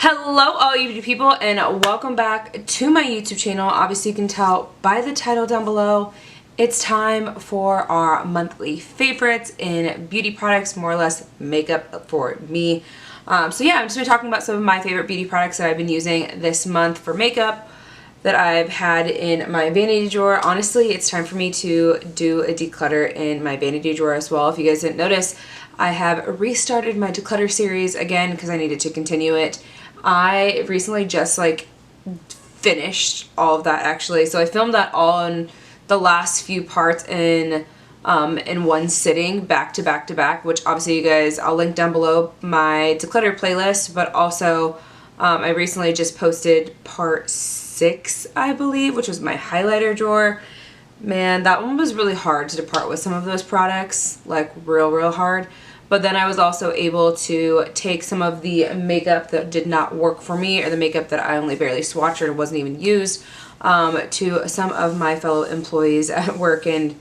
Hello all you beauty people and welcome back to my YouTube channel. Obviously you can tell by the title down below, it's time for our monthly favorites in beauty products, more or less makeup for me. So yeah, I'm just going to be talking about some of my favorite beauty products that I've been using this month for makeup that I've had in my vanity drawer. Honestly, it's time for me to do a declutter in my vanity drawer as well. If you guys didn't notice, I have restarted my declutter series again because I needed to continue it. I recently just finished all of that actually, so I filmed that all in the last few parts in one sitting, back to back to back, which obviously you guys, I'll link down below my declutter playlist, but also I recently just posted part 6, I believe, which was my highlighter drawer. Man, that one was really hard to depart with some of those products, like real hard. But then I was also able to take some of the makeup that did not work for me, or the makeup that I only barely swatched or wasn't even used, to some of my fellow employees at work and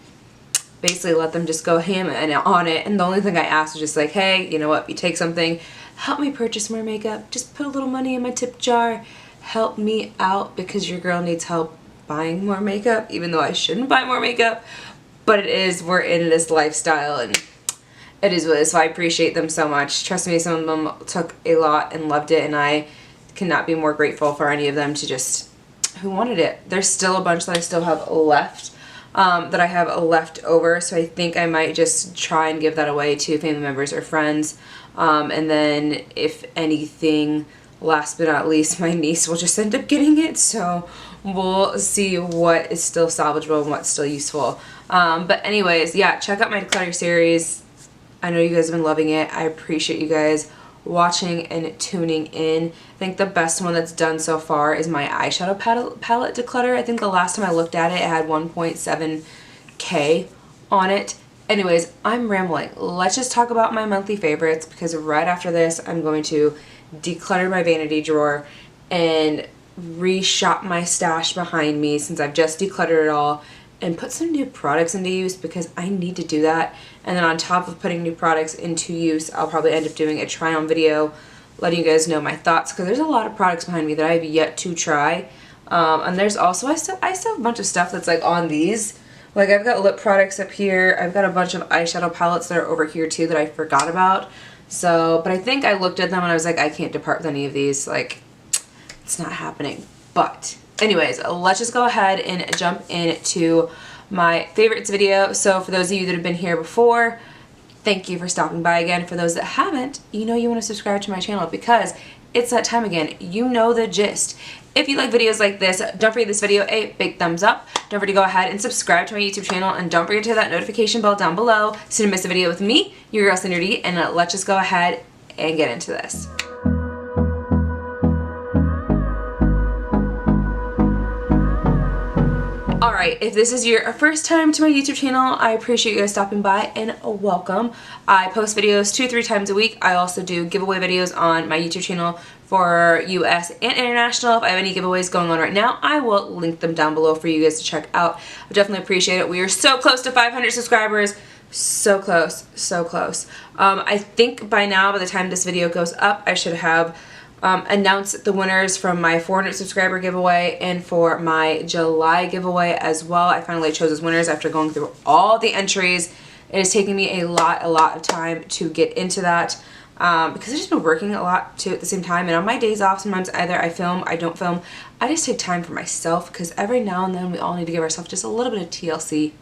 basically let them just go ham on it. And the only thing I asked was just like, hey, you know what, if you take something, help me purchase more makeup. Just put a little money in my tip jar. Help me out because your girl needs help buying more makeup, even though I shouldn't buy more makeup. But it is, we're in this lifestyle and it is what it is, so I appreciate them so much. Trust me, some of them took a lot and loved it, and I cannot be more grateful for any of them to just, who wanted it. There's still a bunch that I still have left, that I have left over, so I think I might just try and give that away to family members or friends. And then if anything, last but not least, my niece will just end up getting it, so we'll see what is still salvageable and what's still useful. But anyways, yeah, check out my declutter series. I know you guys have been loving it. I appreciate you guys watching and tuning in. I think the best one that's done so far is my eyeshadow palette declutter. I think the last time I looked at it, it had 1.7K on it. Anyways, I'm rambling. Let's just talk about my monthly favorites, because right after this, I'm going to declutter my vanity drawer and reshop my stash behind me since I've just decluttered it all, and put some new products into use because I need to do that. And then on top of putting new products into use, I'll probably end up doing a try on video letting you guys know my thoughts, because there's a lot of products behind me that I have yet to try. And there's also, I still have a bunch of stuff that's like on these. Like I've got lip products up here. I've got a bunch of eyeshadow palettes that are over here too that I forgot about. So, but I think I looked at them and I was like, I can't depart with any of these. Like, it's not happening. But anyways, let's just go ahead and jump into my favorites video. So for those of you that have been here before, thank you for stopping by again. For those that haven't, you know you want to subscribe to my channel because it's that time again. You know the gist. If you like videos like this, don't forget this video a big thumbs up. Don't forget to go ahead and subscribe to my YouTube channel, and don't forget to hit that notification bell down below so you don't miss a video with me, your girl Sandra Dee, and let's just go ahead and get into this. Alright, if this is your first time to my YouTube channel, I appreciate you guys stopping by and welcome. I post videos 2-3 times a week. I also do giveaway videos on my YouTube channel for US and international. If I have any giveaways going on right now, I will link them down below for you guys to check out. I definitely appreciate it. We are so close to 500 subscribers. So close, so close. I think by now, by the time this video goes up, I should have announced the winners from my 400 subscriber giveaway and for my July giveaway as well. I finally chose those winners after going through all the entries. It has taken me a lot of time to get into that because I've just been working a lot too at the same time, and on my days off sometimes either I film, I don't film. I just take time for myself because every now and then we all need to give ourselves just a little bit of TLC.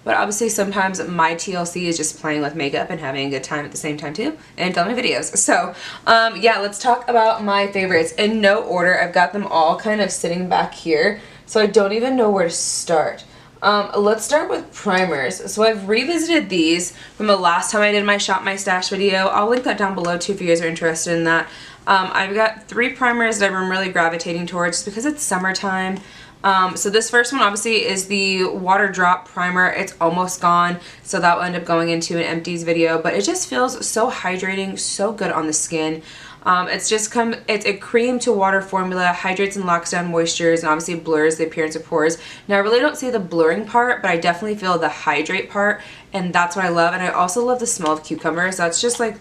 But obviously sometimes my TLC is just playing with makeup and having a good time at the same time too, and filming videos. So yeah, let's talk about my favorites in no order. I've got them all kind of sitting back here, so I don't even know where to start. Let's start with primers. So I've revisited these from the last time I did my Shop My Stash video. I'll link that down below too if you guys are interested in that. I've got 3 primers that I'm really gravitating towards just because it's summertime. So this first one obviously is the Water Drop Primer. It's almost gone, so that will end up going into an empties video, but it just feels so hydrating, so good on the skin. It's a cream to water formula, hydrates and locks down moistures, and obviously blurs the appearance of pores. Now I really don't see the blurring part, but I definitely feel the hydrate part, and that's what I love. And I also love the smell of cucumbers. That's just like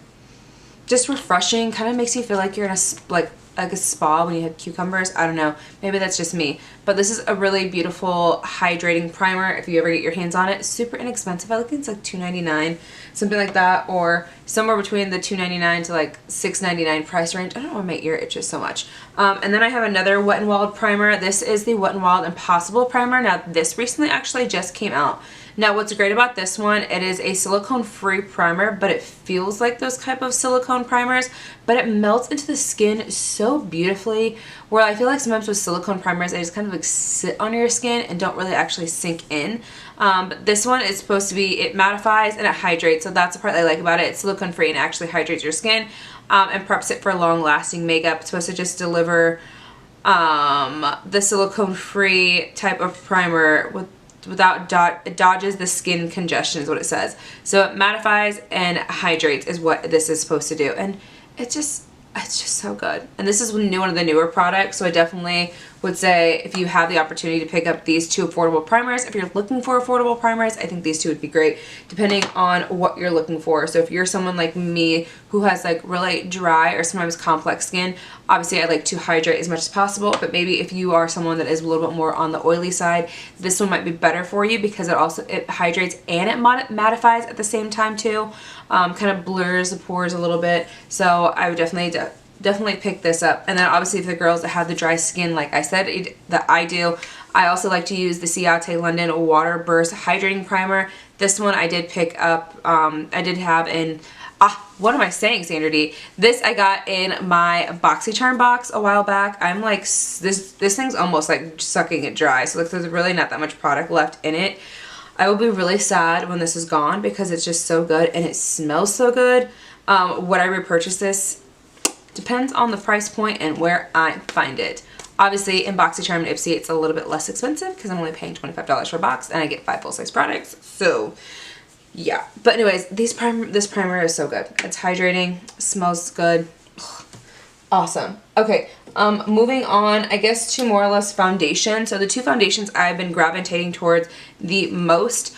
just refreshing, kind of makes you feel like you're in a spa when you had cucumbers. I don't know, maybe that's just me, but this is a really beautiful hydrating primer if you ever get your hands on it. Super inexpensive. I think it's like $2.99, something like that, or somewhere between the $2.99 to like $6.99 price range. I don't know why my ear itches so much. And then I have another Wet n Wild primer. This is the Wet n Wild Impossible primer. Now this recently actually just came out. Now what's great about this one, it is a silicone-free primer, but it feels like those type of silicone primers, but it melts into the skin so beautifully, where I feel like sometimes with silicone primers, they just kind of like sit on your skin and don't really actually sink in. But this one is supposed to be, it mattifies and it hydrates, so that's the part I like about it. It's silicone-free and it actually hydrates your skin and preps it for long-lasting makeup. It's supposed to just deliver the silicone-free type of primer without it dodges the skin congestion is what it says. So it mattifies and hydrates is what this is supposed to do, and it's just so good. And this is one of the newer products, so I definitely would say if you have the opportunity to pick up these two affordable primers, if you're looking for affordable primers, I think these two would be great depending on what you're looking for. So if you're someone like me who has like really dry or sometimes complex skin, obviously I like to hydrate as much as possible, but maybe if you are someone that is a little bit more on the oily side, this one might be better for you because it hydrates and it mattifies at the same time too. Kind of blurs the pores a little bit, so I would definitely pick this up. And then obviously for the girls that have the dry skin, like I said, that I do, I also like to use the Ciate London Water Burst Hydrating Primer. This one I did pick up, I did have in, what am I saying, Sandra Dee? This I got in my BoxyCharm box a while back. I'm like, this thing's almost like sucking it dry, so like there's really not that much product left in it. I will be really sad when this is gone because it's just so good and it smells so good. Would I repurchase this? Depends on the price point and where I find it. Obviously in BoxyCharm and Ipsy it's a little bit less expensive because I'm only paying $25 for a box and I get 5 full-size products. So yeah, but anyways, this primer is so good. It's hydrating, smells good. Ugh, awesome. Okay, moving on, I guess, to more or less foundation. So the two foundations I've been gravitating towards the most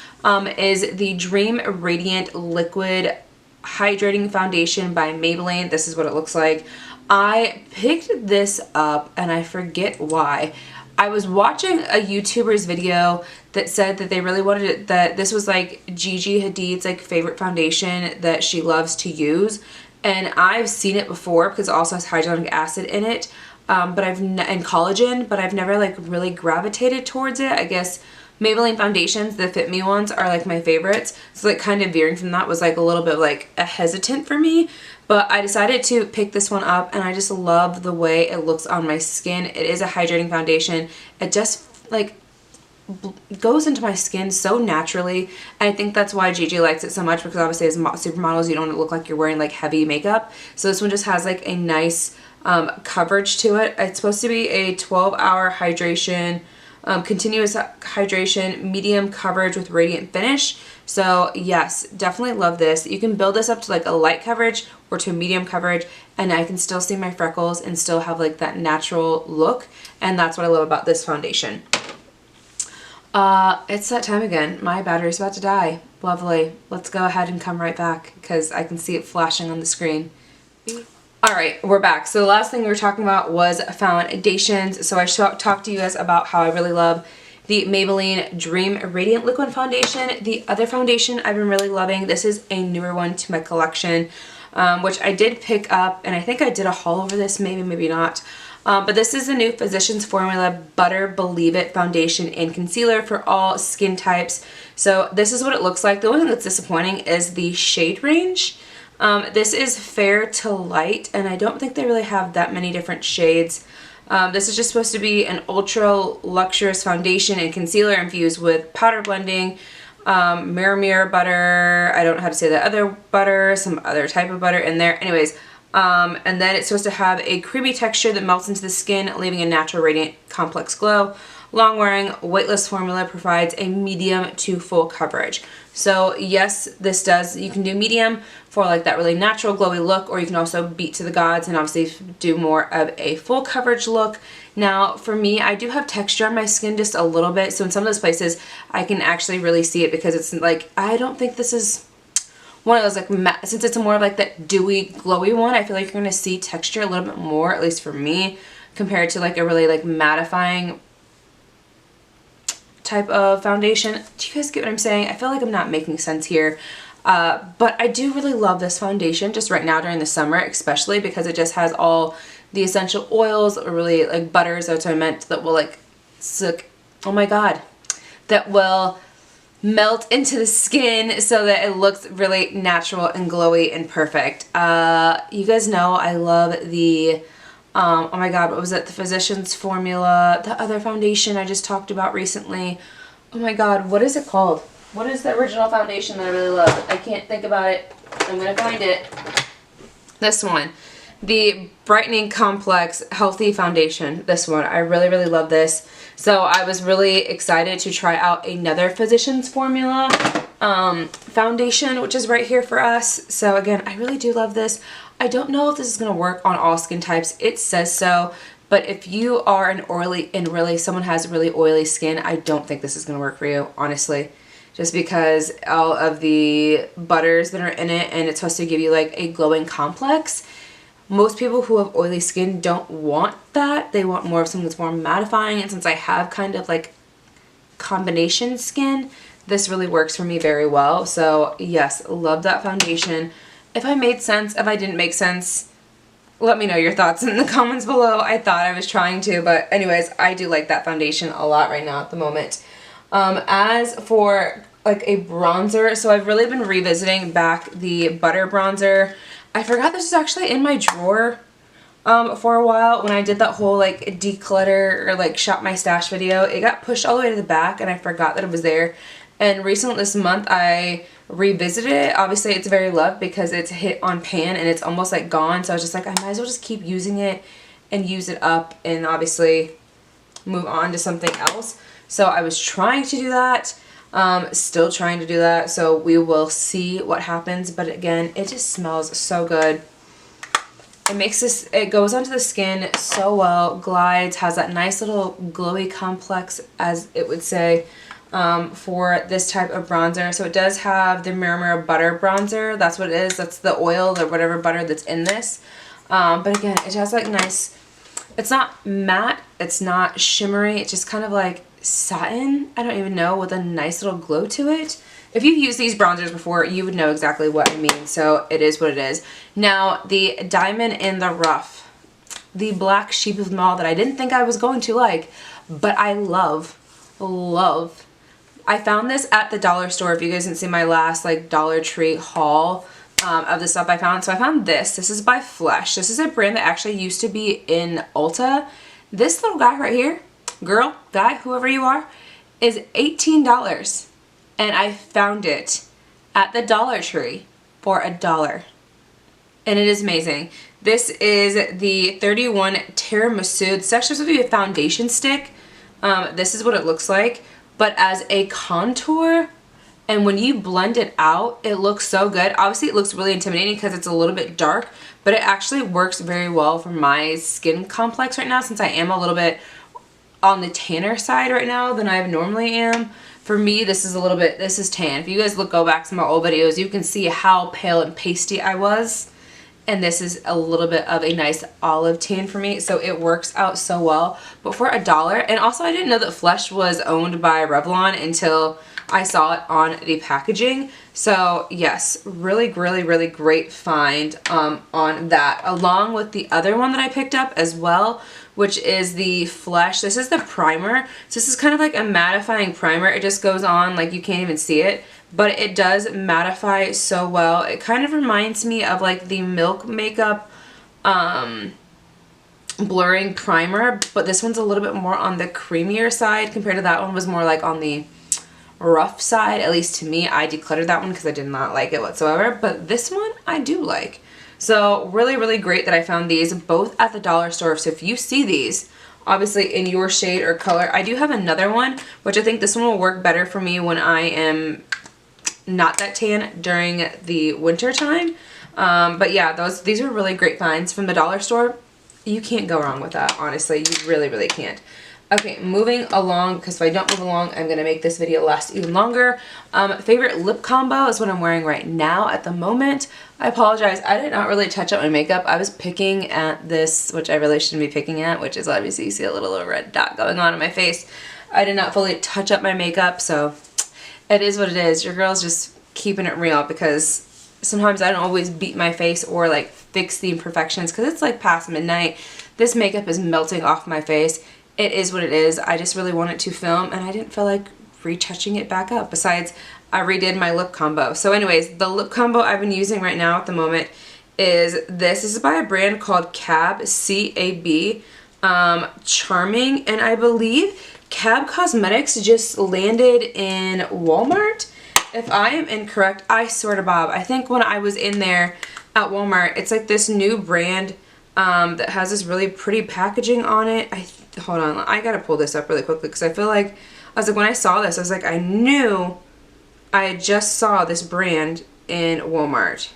is the Dream Radiant Liquid Hydrating Foundation by Maybelline. This is what it looks like. I picked this up and I forget why. I was watching a YouTuber's video that said that they really wanted it, that this was like Gigi Hadid's like favorite foundation that she loves to use. And I've seen it before because it also has hyaluronic acid in it, and collagen, but I've never like really gravitated towards it. I guess Maybelline foundations, the Fit Me ones, are like my favorites. So like kind of veering from that was like a little bit like a hesitant for me. But I decided to pick this one up and I just love the way it looks on my skin. It is a hydrating foundation. It just like goes into my skin so naturally, and I think that's why Gigi likes it so much, because obviously as supermodels you don't want to look like you're wearing like heavy makeup. So this one just has like a nice coverage to it. It's supposed to be a 12-hour hydration, continuous hydration, medium coverage with radiant finish. So yes, definitely love this. You can build this up to like a light coverage or to a medium coverage, and I can still see my freckles and still have like that natural look, and that's what I love about this foundation. It's that time again. My battery's about to die. Lovely. Let's go ahead and come right back because I can see it flashing on the screen. Alright, we're back. So the last thing we were talking about was foundations. So I talked to you guys about how I really love the Maybelline Dream Radiant Liquid Foundation. The other foundation I've been really loving, this is a newer one to my collection, which I did pick up, and I think I did a haul over this, maybe not. But this is the new Physicians Formula Butter Believe It Foundation and Concealer for all skin types. So this is what it looks like. The only thing that's disappointing is the shade range. This is fair to light, and I don't think they really have that many different shades. This is just supposed to be an ultra luxurious foundation and concealer infused with powder blending, Mirror butter, I don't know how to say that other butter, some other type of butter in there. Anyways, and then it's supposed to have a creamy texture that melts into the skin, leaving a natural, radiant, complex glow. Long-wearing, weightless formula provides a medium to full coverage. So yes, this does, you can do medium for like that really natural glowy look, or you can also beat to the gods and obviously do more of a full coverage look. Now for me, I do have texture on my skin just a little bit, so in some of those places I can actually really see it, because it's like, I don't think this is one of those like matte, since it's more of like that dewy, glowy one, I feel like you're going to see texture a little bit more, at least for me, compared to like a really like mattifying type of foundation. Do you guys get what I'm saying? I feel like I'm not making sense here. But I do really love this foundation just right now during the summer, especially because it just has all the essential oils, or really like butters, that's what I meant, that will like suck, oh my god, that will melt into the skin so that it looks really natural and glowy and perfect. You guys know I love the oh my god, what was it? The Physicians Formula, the other foundation I just talked about recently. Oh my god, what is it called? What is the original foundation that I really love? I can't think about it. I'm gonna find it. This one. The Brightening Complex Healthy Foundation. This one. I really, really love this. So I was really excited to try out another Physicians Formula foundation, which is right here for us. So again, I really do love this. I don't know if this is going to work on all skin types. It says so, but if you are an oily, and really someone has really oily skin, I don't think this is going to work for you, honestly. Just because all of the butters that are in it, and it's supposed to give you like a glowing complex. Most people who have oily skin don't want that. They want more of something that's more mattifying, and since I have kind of like combination skin, this really works for me very well. So yes, love that foundation. If I made sense, if I didn't make sense, let me know your thoughts in the comments below. I thought I was trying to, but anyways, I do like that foundation a lot right now at the moment. As for like a bronzer, so I've really been revisiting back the butter bronzer. I forgot this was actually in my drawer for a while when I did that whole like declutter or like shop my stash video. It got pushed all the way to the back and I forgot that it was there. And recently this month I revisited it. Obviously it's very loved because it's hit on pan and it's almost like gone. So I was just like, I might as well just keep using it and use it up and obviously move on to something else. So I was trying to do that. Still trying to do that. So we will see what happens. But again, it just smells so good. It makes this, it goes onto the skin so well, glides, has that nice little glowy complex, as it would say, for this type of bronzer. So it does have the Mirror Butter Bronzer. That's what it is. That's the oil or whatever butter that's in this. But again, it has like nice, it's not matte, it's not shimmery, it's just kind of like satin, I don't even know, with a nice little glow to it. If you've used these bronzers before, you would know exactly what I mean. So it is what it is. Now, the Diamond in the Rough, the black sheep of them all that I didn't think I was going to like, but I love. I found this at the dollar store. If you guys didn't see my last like Dollar Tree haul of the stuff I found. So I found this. This is by Flesh. This is a brand that actually used to be in Ulta. This little guy right here, girl, guy, whoever you are, is $18. And I found it at the Dollar Tree for $1. And it is amazing. This is the 31 Tiramisu. It's actually supposed to be a foundation stick. This is what it looks like. But as a contour, and when you blend it out, it looks so good. Obviously, it looks really intimidating because it's a little bit dark, but it actually works very well for my skin complex right now, since I am a little bit on the tanner side right now than I normally am. For me, this is a little bit, this is tan. If you guys go back to my old videos, you can see how pale and pasty I was. And this is a little bit of a nice olive tan for me, so it works out so well. But for $1, and also I didn't know that Flesh was owned by Revlon until I saw it on the packaging. So yes, really great find on that, along with the other one that I picked up as well, which is the Flesh. This is the primer. So this is kind of like a mattifying primer. It just goes on like you can't even see it, but it does mattify so well. It kind of reminds me of like the Milk Makeup blurring primer, but this one's a little bit more on the creamier side compared to that one was more like on the rough side. At least to me, I decluttered that one because I did not like it whatsoever, but this one I do like. So really great that I found these both at the dollar store. So if you see these, obviously in your shade or color, I do have another one, which I think this one will work better for me when I am not that tan during the winter time. But yeah, these are really great finds from the dollar store. You can't go wrong with that, honestly. You really can't. Okay, moving along, because if I don't move along, I'm going to make this video last even longer. Favorite lip combo is what I'm wearing right now at the moment. I apologize, I did not really touch up my makeup. I was picking at this, which I really shouldn't be picking at, which is obviously you see a little red dot going on my face. I did not fully touch up my makeup, so it is what it is. Your girl's just keeping it real because sometimes I don't always beat my face or like fix the imperfections because it's like past midnight. This makeup is melting off my face. It is what it is. I just really wanted to film and I didn't feel like retouching it back up. Besides, I redid my lip combo. So anyways, the lip combo I've been using right now at the moment is this. This is by a brand called CAB, C-A-B, Charming. And I believe CAB Cosmetics just landed in Walmart. If I am incorrect, I swear to Bob, I think when I was in there at Walmart, it's like this new brand that has this really pretty packaging on it. Hold on, I gotta pull this up really quickly because I feel like, I was like, when I saw this, I was like, I knew I just saw this brand in Walmart.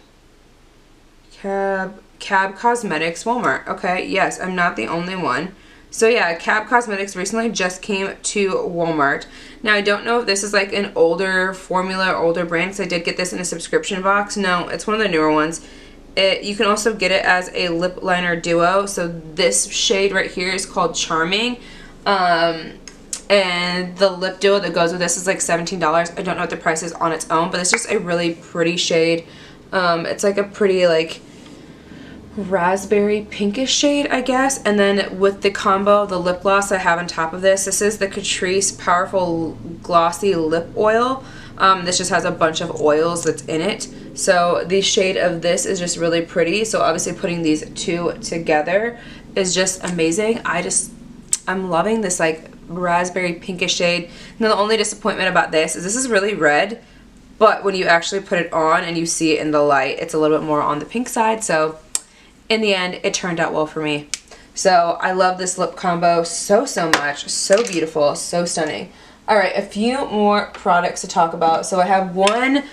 CAB Cosmetics, Walmart. Okay, yes, I'm not the only one. So yeah, CAB Cosmetics recently just came to Walmart. Now I don't know if this is like an older formula, older brand, because I did get this in a subscription box. No, it's one of the newer ones. You can also get it as a lip liner duo. So this shade right here is called Charming. And the lip duo that goes with this is like $17. I don't know what the price is on its own, but it's just a really pretty shade. It's like a pretty like raspberry pinkish shade, I guess. And then with the combo, the lip gloss I have on top of this is the Catrice Powerful Glossy Lip Oil. This just has a bunch of oils that's in it. So the shade of this is just really pretty. So obviously putting these two together is just amazing. I'm loving this like raspberry pinkish shade. Now the only disappointment about this is really red, but when you actually put it on and you see it in the light, it's a little bit more on the pink side. So in the end, it turned out well for me. So I love this lip combo so much. So beautiful, so stunning. All right, a few more products to talk about. So I have one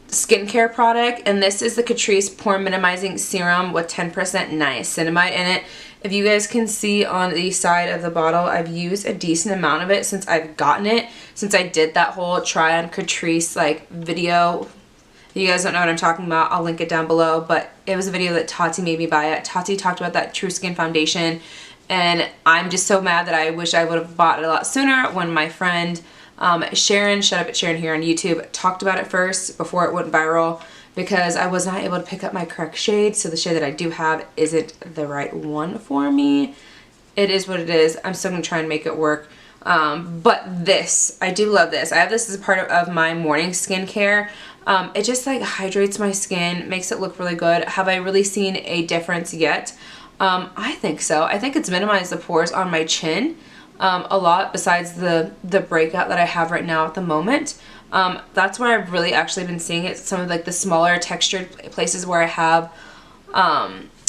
skincare product, and this is the Catrice Pore Minimizing Serum with 10% niacinamide in it. If you guys can see on the side of the bottle, I've used a decent amount of it since I've gotten it, since I did that whole try on Catrice like video. If you guys don't know what I'm talking about, I'll link it down below, but it was a video that Tati made me buy it. Tati talked about that True Skin foundation, and I'm just so mad that I wish I would have bought it a lot sooner when my friend Sharon, shout out at Sharon here on YouTube, talked about it first before it went viral, because I was not able to pick up my correct shade. So the shade that I do have isn't the right one for me. It is what it is. I'm still gonna try and make it work. But this, I do love this. I have this as a part of my morning skincare. It just like hydrates my skin, makes it look really good. Have I really seen a difference yet? I think so. I think it's minimized the pores on my chin a lot, besides the breakout that I have right now at the moment. That's where I've really actually been seeing it. Some of like the smaller textured places where I have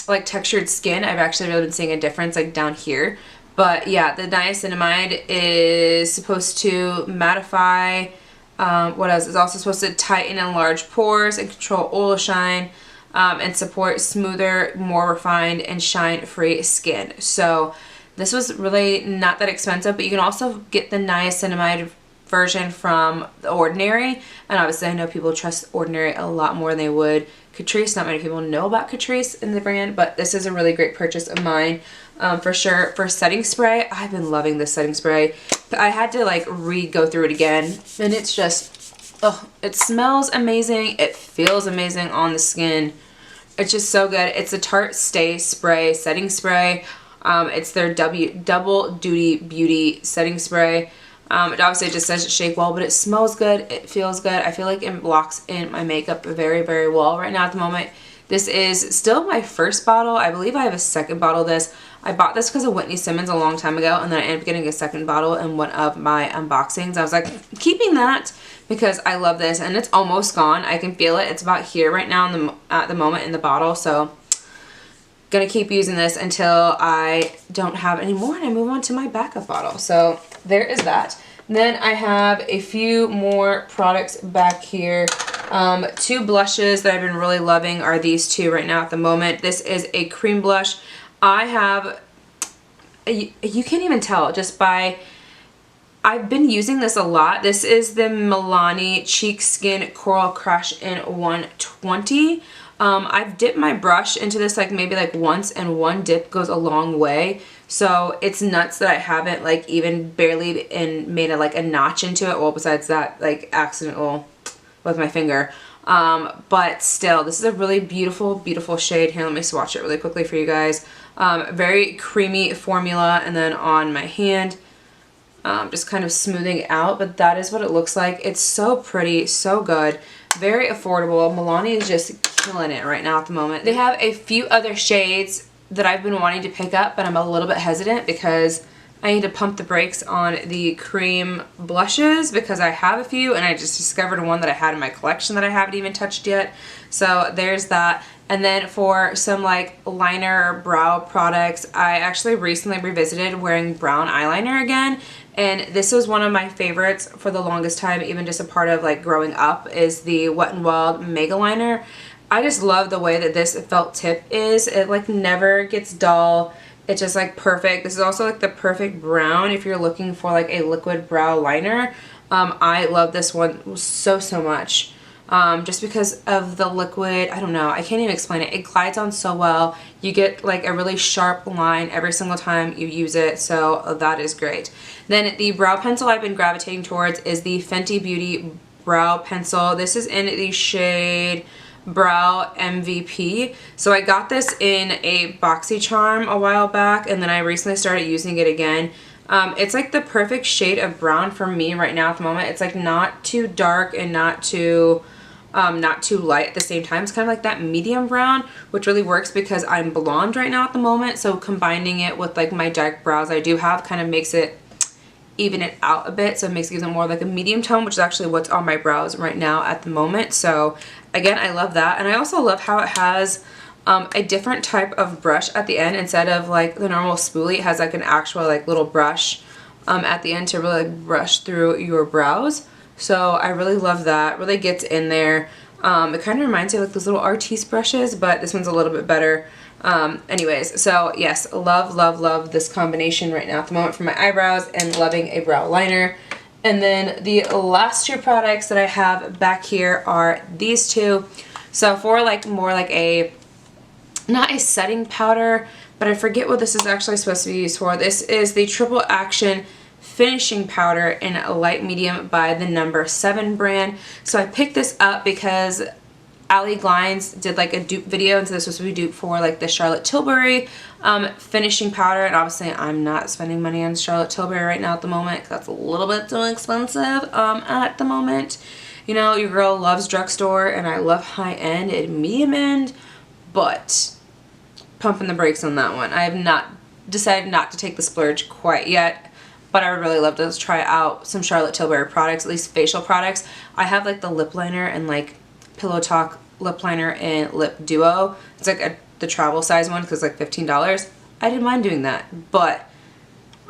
like textured skin, I've actually really been seeing a difference like down here. But yeah, the niacinamide is supposed to mattify. What else? It's also supposed to tighten and enlarge pores and control oil shine, and support smoother, more refined, and shine-free skin. So this was really not that expensive, but you can also get the niacinamide version from The Ordinary, and obviously I know people trust Ordinary a lot more than they would Catrice. Not many people know about Catrice in the brand, but this is a really great purchase of mine. For sure. For setting spray, I've been loving this setting spray. I had to like go through it again, and it's just, oh, it smells amazing. It feels amazing on the skin. It's just so good. It's a Tarte Stay Spray setting spray. It's their Double Duty Beauty setting spray. It obviously just says shake well, but it smells good. It feels good. I feel like it locks in my makeup very well right now at the moment. This is still my first bottle. I believe I have a second bottle of this. I bought this because of Whitney Simmons a long time ago, and then I ended up getting a second bottle in one of my unboxings. I was like, keeping that because I love this, and it's almost gone. I can feel it. It's about here right now at the moment in the bottle, so gonna keep using this until I don't have any more and I move on to my backup bottle. So there is that. Then I have a few more products back here. Two blushes that I've been really loving are these two right now at the moment. This is a cream blush. I have you can't even tell just by, I've been using this a lot. This is the Milani Cheek Skin Coral Crush in 120. I've dipped my brush into this like maybe like once, and one dip goes a long way. So it's nuts that I haven't like even barely made a notch into it. Well, besides that like accidental with my finger. But still, this is a really beautiful, beautiful shade. Here, let me swatch it really quickly for you guys. Very creamy formula, and then on my hand, just kind of smoothing out, but that is what it looks like. It's so pretty, so good, very affordable. Milani is just killing it right now at the moment. They have a few other shades that I've been wanting to pick up, but I'm a little bit hesitant because I need to pump the brakes on the cream blushes because I have a few, and I just discovered one that I had in my collection that I haven't even touched yet. So there's that. And then for some like liner brow products, I actually recently revisited wearing brown eyeliner again. And this was one of my favorites for the longest time, even just a part of like growing up, is the Wet n Wild Mega Liner. I just love the way that this felt tip is. It like never gets dull. It's just like perfect. This is also like the perfect brown if you're looking for like a liquid brow liner. I love this one so much. Just because of the liquid, I don't know, I can't even explain it. It glides on so well. You get like a really sharp line every single time you use it, so that is great. Then the brow pencil I've been gravitating towards is the Fenty Beauty Brow Pencil. This is in the shade Brow MVP. So I got this in a Boxy charm a while back, and then I recently started using it again. It's like the perfect shade of brown for me right now at the moment. It's like not too dark and not too light at the same time. It's kind of like that medium brown, which really works because I'm blonde right now at the moment. So combining it with like my dark brows I do have kind of makes it even it out a bit. So it makes it even more like a medium tone, which is actually what's on my brows right now at the moment. So again, I love that. And I also love how it has a different type of brush at the end. Instead of like the normal spoolie, it has like an actual like little brush at the end to really like, brush through your brows. So I really love that. Really gets in there. It kind of reminds me of like those little Artiste brushes, but this one's a little bit better. Anyways, so yes, love this combination right now at the moment for my eyebrows, and loving a brow liner. And then the last two products that I have back here are these two. So for like more like a, not a setting powder, but I forget what this is actually supposed to be used for. This is the Triple Action Finishing Powder in a light medium by the No. 7 brand. So I picked this up because Ali Glines did like a dupe video, and so this was supposed to be dupe for like the Charlotte Tilbury finishing powder, and obviously I'm not spending money on Charlotte Tilbury right now at the moment because that's a little bit too expensive at the moment. You know, your girl loves drugstore and I love high-end and medium-end, but pumping the brakes on that one. I have not decided not to take the splurge quite yet, but I would really love to try out some Charlotte Tilbury products, at least facial products. I have like the lip liner and like Pillow Talk lip liner and lip duo. It's like the travel size one because it's like $15. I didn't mind doing that, but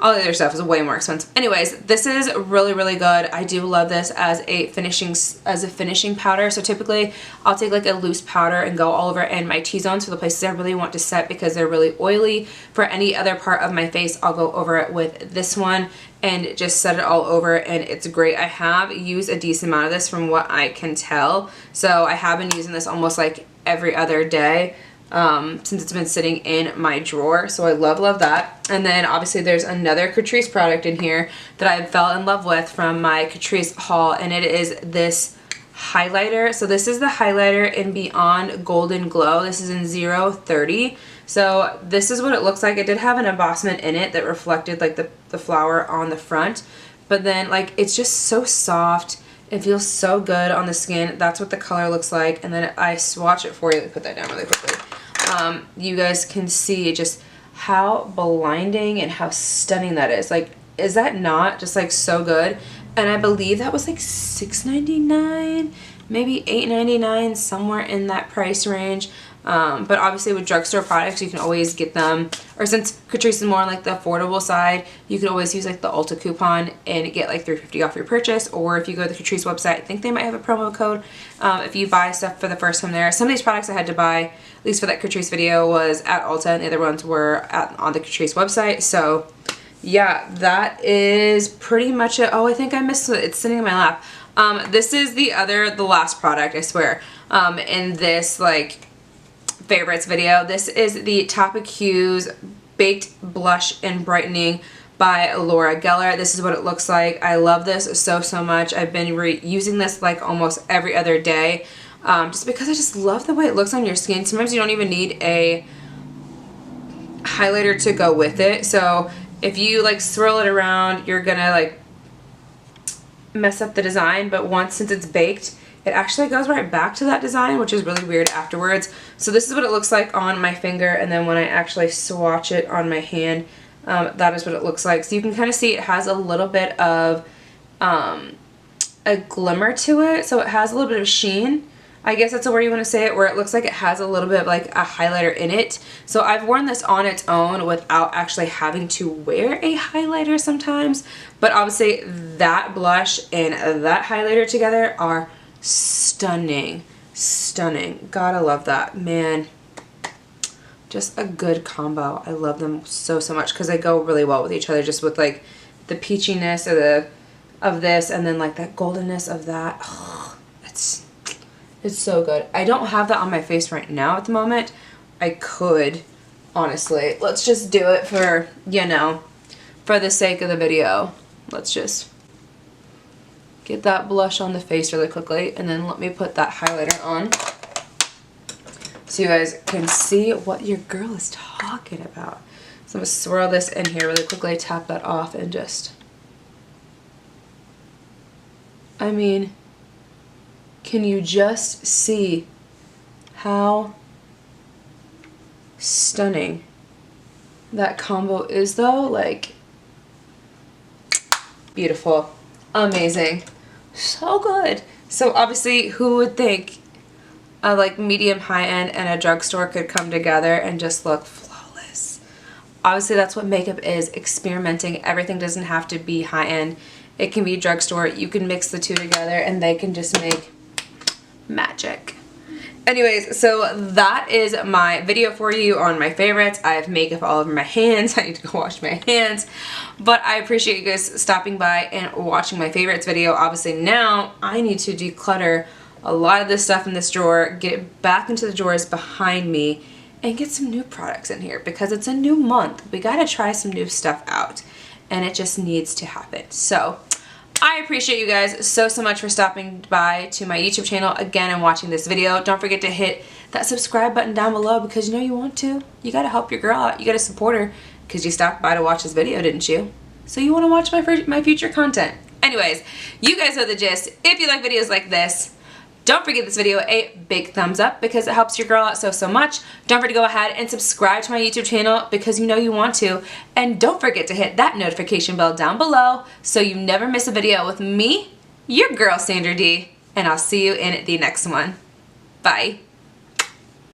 all the other stuff is way more expensive. Anyways, this is really good. I do love this as a finishing powder. So typically I'll take like a loose powder and go all over in my T-zones for the places I really want to set because they're really oily. For any other part of my face, I'll go over it with this one and just set it all over, and it's great. I have used a decent amount of this from what I can tell. So I have been using this almost like every other day since it's been sitting in my drawer. So I love that. And then obviously there's another Catrice product in here that I fell in love with from my Catrice haul, and it is this highlighter. So this is the highlighter in Beyond Golden Glow. This is in 030. So this is what it looks like. It did have an embossment in it that reflected like the flower on the front, but then like it's just so soft. It feels so good on the skin. That's what the color looks like. And then I swatch it for you. Let me put that down really quickly. You guys can see just how blinding and how stunning that is. Like, is that not just like so good? And I believe that was like $6.99, maybe $8.99, somewhere in that price range. But obviously with drugstore products, you can always get them, or since Catrice is more on like the affordable side, you can always use like the Ulta coupon and get like $3.50 off your purchase. Or if you go to the Catrice website, I think they might have a promo code if you buy stuff for the first time there. Some of these products I had to buy, at least for that Catrice video, was at Ulta, and the other ones were on the Catrice website. So yeah, that is pretty much it. Oh, I think I missed it. It's sitting in my lap. This is the last product, I swear, in this like favorites video. This is the Topic Hues Baked Blush and Brightening by Laura Geller. This is what it looks like. I love this so much. I've been using this like almost every other day, just because I just love the way it looks on your skin. Sometimes you don't even need a highlighter to go with it. So if you like swirl it around, you're gonna like mess up the design, but since it's baked, it actually goes right back to that design, which is really weird afterwards. So this is what it looks like on my finger, and then when I actually swatch it on my hand, that is what it looks like. So you can kind of see it has a little bit of a glimmer to it, so it has a little bit of sheen. I guess that's the word you want to say it, where it looks like it has a little bit of like a highlighter in it. So I've worn this on its own without actually having to wear a highlighter sometimes, but obviously that blush and that highlighter together are stunning. Gotta love that, man. Just a good combo. I love them so much because they go really well with each other, just with like the peachiness of this and then like that goldenness of that. Oh, it's so good. I don't have that on my face right now at the moment. I could, honestly. Let's just do it for, you know, for the sake of the video. Let's just get that blush on the face really quickly, and then let me put that highlighter on so you guys can see what your girl is talking about. So I'm going to swirl this in here really quickly, tap that off, and just, I mean, can you just see how stunning that combo is though? Like, beautiful, amazing, so good. So obviously, who would think a like medium high-end and a drugstore could come together and just look flawless? Obviously that's what makeup is, experimenting. Everything doesn't have to be high-end. It can be drugstore. You can mix the two together and they can just make magic. Anyways, so that is my video for you on my favorites. I have makeup all over my hands. I need to go wash my hands. But I appreciate you guys stopping by and watching my favorites video. Obviously now I need to declutter a lot of this stuff in this drawer, get it back into the drawers behind me, and get some new products in here because it's a new month. We gotta try some new stuff out, and it just needs to happen. So I appreciate you guys so much for stopping by to my YouTube channel again and watching this video. Don't forget to hit that subscribe button down below because you know you want to. You gotta help your girl out. You gotta support her because you stopped by to watch this video, didn't you? So you wanna watch my future content. Anyways, you guys know the gist. If you like videos like this, don't forget this video a big thumbs up because it helps your girl out so much. Don't forget to go ahead and subscribe to my YouTube channel because you know you want to. And don't forget to hit that notification bell down below so you never miss a video with me, your girl Sandra Dee. And I'll see you in the next one. Bye.